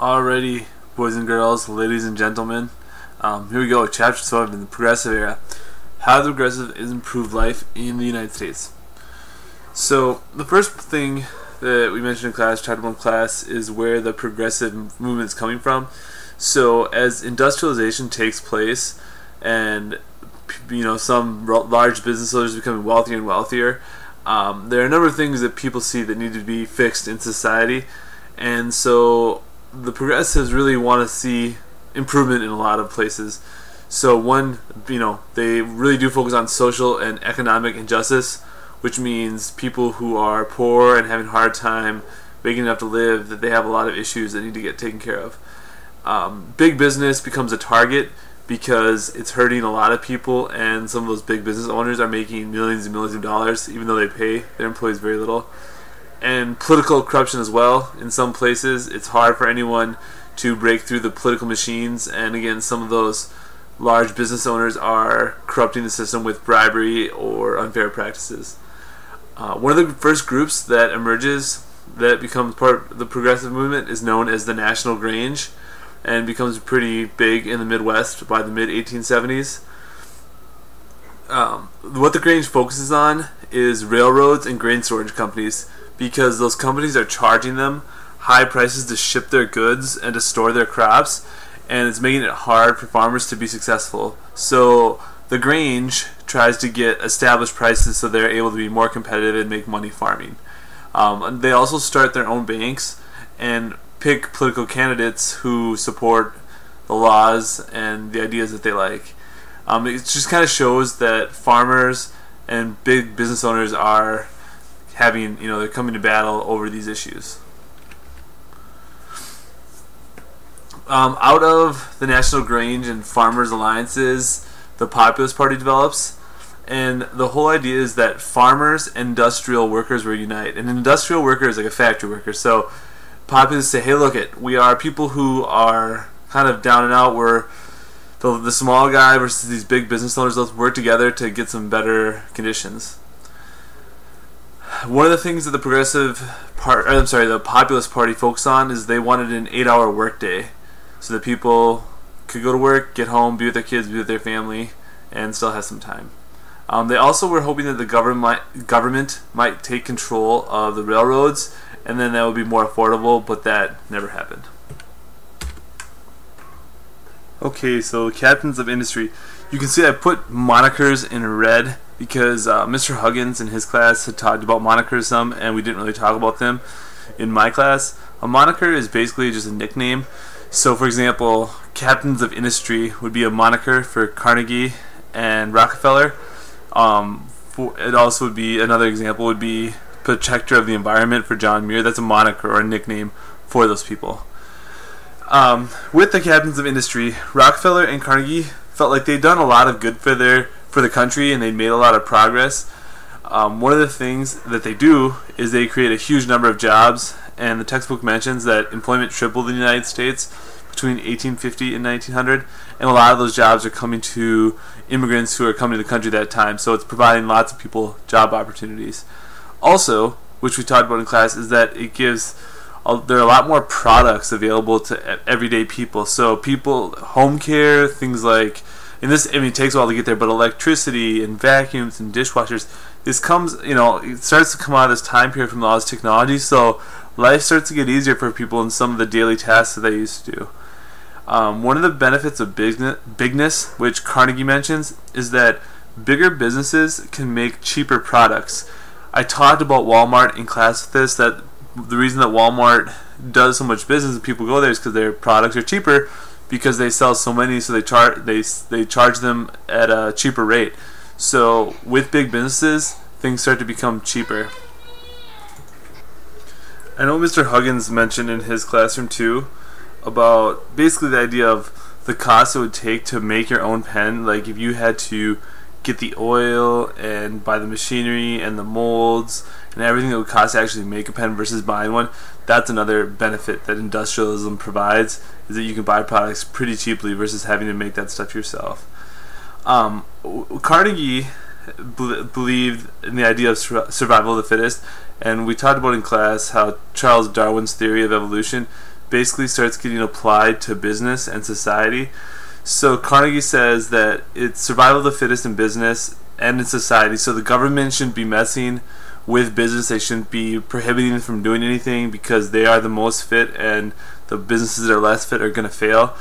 Alrighty, boys and girls, ladies and gentlemen, here we go, Chapter 12 in the Progressive Era. How the Progressive has improved life in the United States. So, the first thing that we mentioned in class, Chapter 1 class, is where the progressive movement is coming from. So, as industrialization takes place and some large business owners becoming wealthier and wealthier, there are a number of things that people see that need to be fixed in society, and so the progressives really want to see improvement in a lot of places. So they really do focus on social and economic injustice, which means people who are poor and having a hard time making enough to live, that they have a lot of issues that need to get taken care of. Big business becomes a target because it's hurting a lot of people, and some of those big business owners are making millions and millions of dollars even though they pay their employees very little. And political corruption as well. In some places, it's hard for anyone to break through the political machines, and again, some of those large business owners are corrupting the system with bribery or unfair practices. One of the first groups that emerges that becomes part of the progressive movement is known as the National Grange, and becomes pretty big in the Midwest by the mid-1870s. What the Grange focuses on is railroads and grain storage companies, because those companies are charging them high prices to ship their goods and to store their crops, and it's making it hard for farmers to be successful. So the Grange tries to get established prices so they're able to be more competitive and make money farming. They also start their own banks and pick political candidates who support the laws and the ideas that they like. It just kind of shows that farmers and big business owners are they're coming to battle over these issues. Out of the National Grange and Farmers Alliances, the Populist Party develops, and the whole idea is that farmers and industrial workers will unite. And an industrial worker is like a factory worker, so Populists say, hey, look we are people who are kind of down and out. We're the small guy versus these big business owners. Let's work together to get some better conditions. One of the things that the the Populist Party focused on is they wanted an 8-hour workday, so that people could go to work, get home, be with their kids, be with their family, and still have some time. They also were hoping that the government might take control of the railroads, and then that would be more affordable, but that never happened. Okay, so captains of industry. You can see I put monikers in red because Mr. Huggins in his class had talked about monikers some, and we didn't really talk about them in my class. A moniker is basically just a nickname. So, for example, captains of industry would be a moniker for Carnegie and Rockefeller. It also would be, another example would be protector of the environment for John Muir. That's a moniker or a nickname for those people. With the captains of industry, Rockefeller and Carnegie felt like they'd done a lot of good for the country, and they made a lot of progress. One of the things that they do is they create a huge number of jobs, and the textbook mentions that employment tripled in the United States between 1850 and 1900, and a lot of those jobs are coming to immigrants who are coming to the country at that time, so it's providing lots of people job opportunities. Also, which we talked about in class, is that it gives there are a lot more products available to everyday people. So home care, things like, it takes a while to get there, but electricity and vacuums and dishwashers, this comes, it starts to come out of this time period from all this technology, so life starts to get easier for people in some of the daily tasks that they used to do. One of the benefits of bigness, which Carnegie mentions, is that bigger businesses can make cheaper products. I talked about Walmart in class with this, that the reason that Walmart does so much business and people go there is because their products are cheaper, because they sell so many, so they charge them at a cheaper rate. So with big businesses, things start to become cheaper. I know Mr. Huggins mentioned in his classroom too about basically the idea of the cost it would take to make your own pen. Like if you had to get the oil and buy the machinery and the molds and everything that would cost to actually make a pen versus buying one, that's another benefit that industrialism provides, is that you can buy products pretty cheaply versus having to make that stuff yourself. Carnegie believed in the idea of survival of the fittest, and we talked about in class how Charles Darwin's theory of evolution basically starts getting applied to business and society. So Carnegie says that it's survival of the fittest in business and in society. So the government shouldn't be messing with business. They shouldn't be prohibiting them from doing anything because they are the most fit, and the businesses that are less fit are going to fail.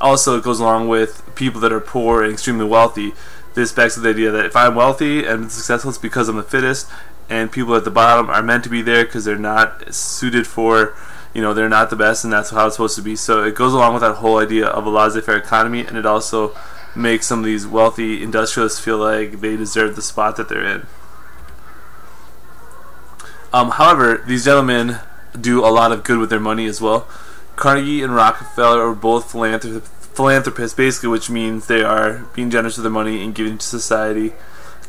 Also, it goes along with people that are poor and extremely wealthy. This backs to the idea that if I'm wealthy and successful, it's because I'm the fittest, and people at the bottom are meant to be there because they're not suited for, they're not the best, and that's how it's supposed to be. So it goes along with that whole idea of a laissez-faire economy, and it also makes some of these wealthy industrialists feel like they deserve the spot that they're in. However, these gentlemen do a lot of good with their money as well. Carnegie and Rockefeller are both philanthropists, basically, which means they are being generous with their money and giving to society.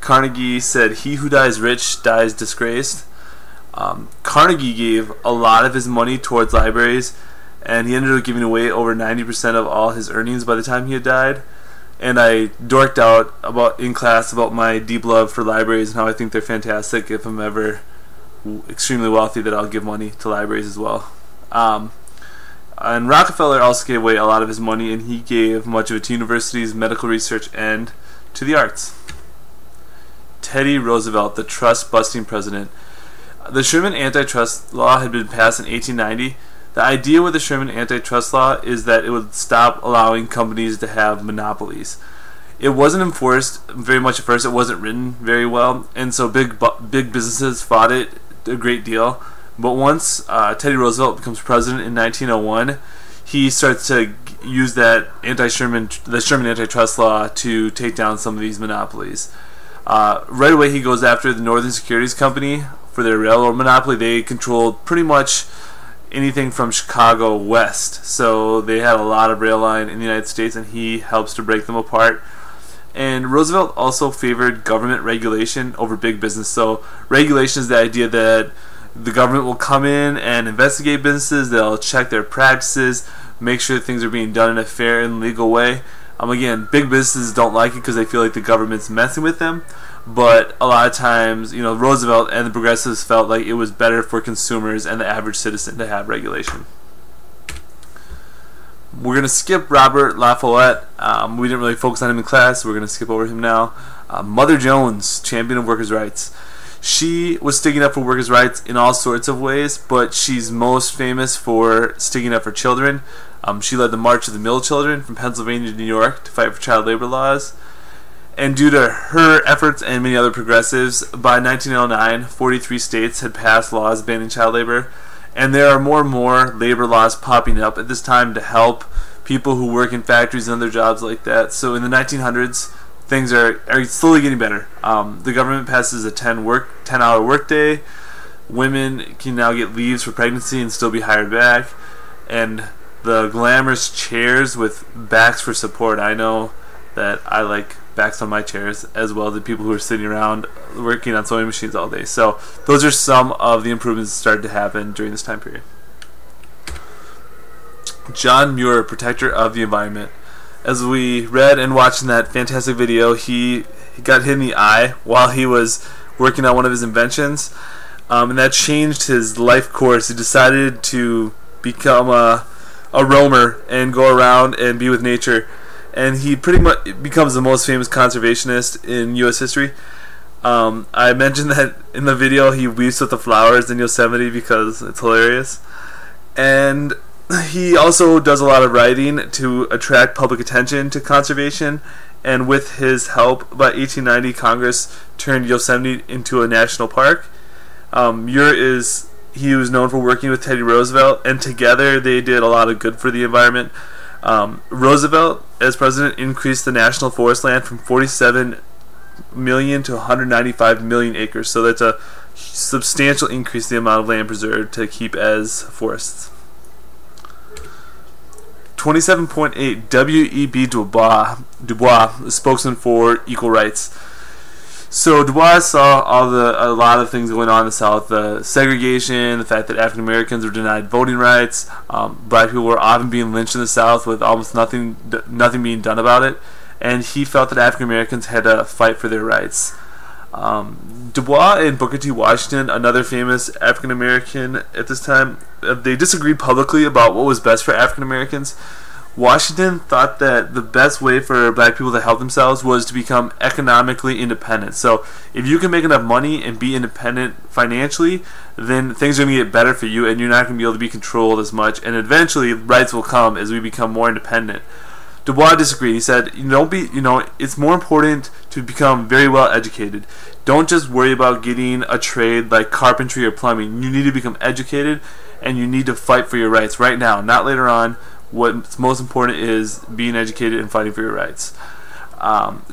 Carnegie said, "He who dies rich dies disgraced." Carnegie gave a lot of his money towards libraries, and he ended up giving away over 90% of all his earnings by the time he had died. And I dorked out in class about my deep love for libraries and how I think they're fantastic. If I'm ever extremely wealthy, that I'll give money to libraries as well. And Rockefeller also gave away a lot of his money, and he gave much of it to universities, medical research, and to the arts. Teddy Roosevelt, the trust-busting president. The Sherman Antitrust Law had been passed in 1890. The idea with the Sherman Antitrust Law is that it would stop allowing companies to have monopolies. It wasn't enforced very much at first. It wasn't written very well, and so big businesses fought it a great deal. But once Teddy Roosevelt becomes president in 1901, he starts to use the Sherman Antitrust Law to take down some of these monopolies. Right away, he goes after the Northern Securities Company for their railroad monopoly. They controlled pretty much anything from Chicago west, so they had a lot of rail line in the United States, and he helps to break them apart. And Roosevelt also favored government regulation over big business. So regulation is the idea that the government will come in and investigate businesses. They'll check their practices, make sure things are being done in a fair and legal way. Again, big businesses don't like it because they feel like the government's messing with them. But a lot of times, Roosevelt and the progressives felt like it was better for consumers and the average citizen to have regulation. We're going to skip Robert Lafayette. We didn't really focus on him in class, so we're going to skip over him now. Mother Jones, champion of workers' rights. She was sticking up for workers' rights in all sorts of ways, but she's most famous for sticking up for children. She led the March of the Mill Children from Pennsylvania to New York to fight for child labor laws. And due to her efforts and many other progressives, by 1909, 43 states had passed laws banning child labor. And there are more and more labor laws popping up at this time to help people who work in factories and other jobs like that. So in the 1900s, things are slowly getting better. The government passes a 10-hour workday. Women can now get leaves for pregnancy and still be hired back. And the glamorous chairs with backs for support. I know that I like backs on my chairs as well as the people who are sitting around working on sewing machines all day. So those are some of the improvements that started to happen during this time period. John Muir, protector of the environment. As we read and watched in that fantastic video, he got hit in the eye while he was working on one of his inventions, and that changed his life course. He decided to become a roamer and go around and be with nature, and he pretty much becomes the most famous conservationist in U.S. history. I mentioned that in the video he weeps with the flowers in Yosemite because it's hilarious, and he also does a lot of writing to attract public attention to conservation, and with his help, by 1890, Congress turned Yosemite into a national park. He was known for working with Teddy Roosevelt, and together they did a lot of good for the environment. Roosevelt, as president, increased the national forest land from 47 million to 195 million acres, so that's a substantial increase in the amount of land preserved to keep as forests. 27.8 W.E.B. Du Bois, the spokesman for equal rights. So Du Bois saw a lot of things going on in the South: the segregation, the fact that African Americans were denied voting rights, black people were often being lynched in the South with almost nothing being done about it, and he felt that African Americans had to fight for their rights. Du Bois and Booker T. Washington, another famous African American at this time, they disagreed publicly about what was best for African Americans. Washington thought that the best way for black people to help themselves was to become economically independent. So if you can make enough money and be independent financially, then things are going to get better for you and you're not going to be able to be controlled as much, and eventually rights will come as we become more independent. Du Bois disagreed. He said, it's more important to become very well educated. Don't just worry about getting a trade like carpentry or plumbing. You need to become educated and you need to fight for your rights right now, not later on. What's most important is being educated and fighting for your rights.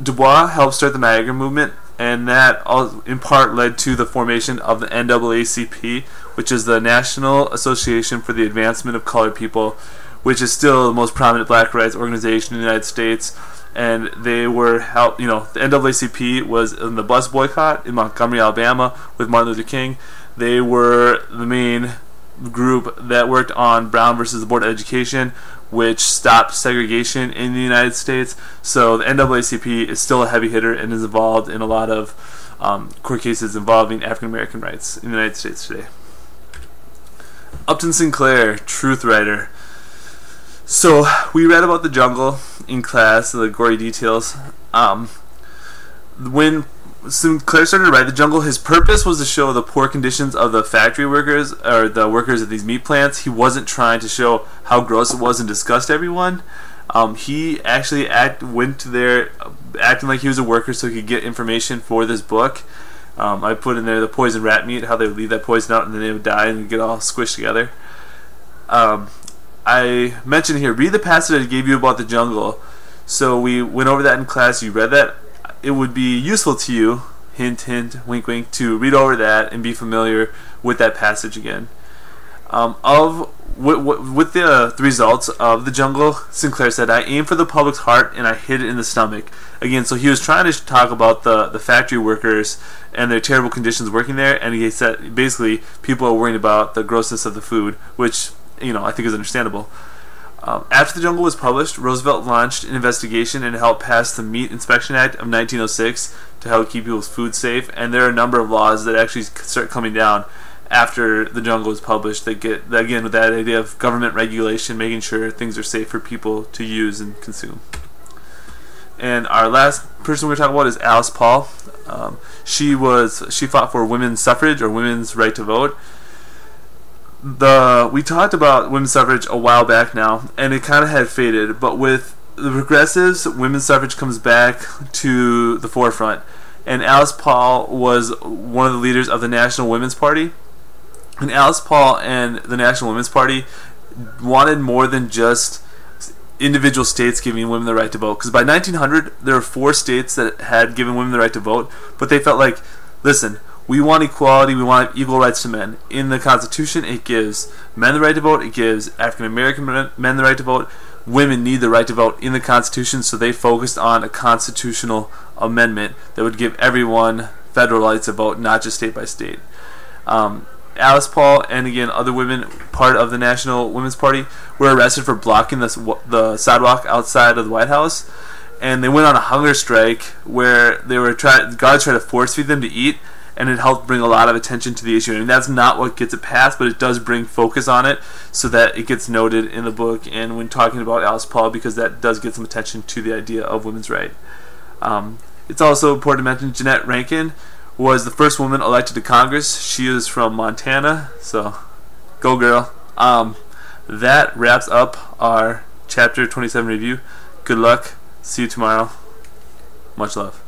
Du Bois helped start the Niagara movement, and that in part led to the formation of the NAACP, which is the National Association for the Advancement of Colored People, which is still the most prominent black rights organization in the United States. And they were the NAACP was in the bus boycott in Montgomery, Alabama, with Martin Luther King. They were the main group that worked on Brown versus the Board of Education, which stopped segregation in the United States. So the NAACP is still a heavy hitter and is involved in a lot of court cases involving African American rights in the United States today. Upton Sinclair, truth writer. So we read about the jungle in class, the gory details. When Sinclair started to write The Jungle, his purpose was to show the poor conditions of the factory workers, or the workers at these meat plants. He wasn't trying to show how gross it was and disgust everyone. He actually went there acting like he was a worker so he could get information for this book. I put in there the poison rat meat, how they would leave that poison out and then they would die and get all squished together. I mentioned here, read the passage I gave you about the jungle. So we went over that in class. You read that. It would be useful to you, hint, hint, wink, wink, to read over that and be familiar with that passage again. With the results of the jungle, Sinclair said, I aimed for the public's heart and I hit it in the stomach. Again, so he was trying to talk about the factory workers and their terrible conditions working there, and he said basically people are worrying about the grossness of the food, which I think is understandable. After The Jungle was published, Roosevelt launched an investigation and helped pass the Meat Inspection Act of 1906 to help keep people's food safe, and there are a number of laws that actually start coming down after The Jungle was published that get, again, with that idea of government regulation, making sure things are safe for people to use and consume. And our last person we're going to talk about is Alice Paul. She fought for women's suffrage, or women's right to vote. We talked about women's suffrage a while back now, and it kind of had faded, but with the progressives, women's suffrage comes back to the forefront. And Alice Paul was one of the leaders of the National Women's Party. And Alice Paul and the National Women's Party wanted more than just individual states giving women the right to vote. Because by 1900, there were 4 states that had given women the right to vote, but they felt like, listen, we want equality, we want equal rights to men. In the Constitution, it gives men the right to vote, it gives African American men the right to vote. Women need the right to vote in the Constitution, so they focused on a constitutional amendment that would give everyone federal rights to vote, not just state by state. Alice Paul and, again, other women, part of the National Women's Party, were arrested for blocking the sidewalk outside of the White House, and they went on a hunger strike where they were guards tried to force feed them to eat, and it helped bring a lot of attention to the issue. I mean, that's not what gets it passed, but it does bring focus on it so that it gets noted in the book and when talking about Alice Paul, because that does get some attention to the idea of women's right. It's also important to mention Jeannette Rankin was the first woman elected to Congress. She is from Montana, so go girl. That wraps up our Chapter 27 review. Good luck. See you tomorrow. Much love.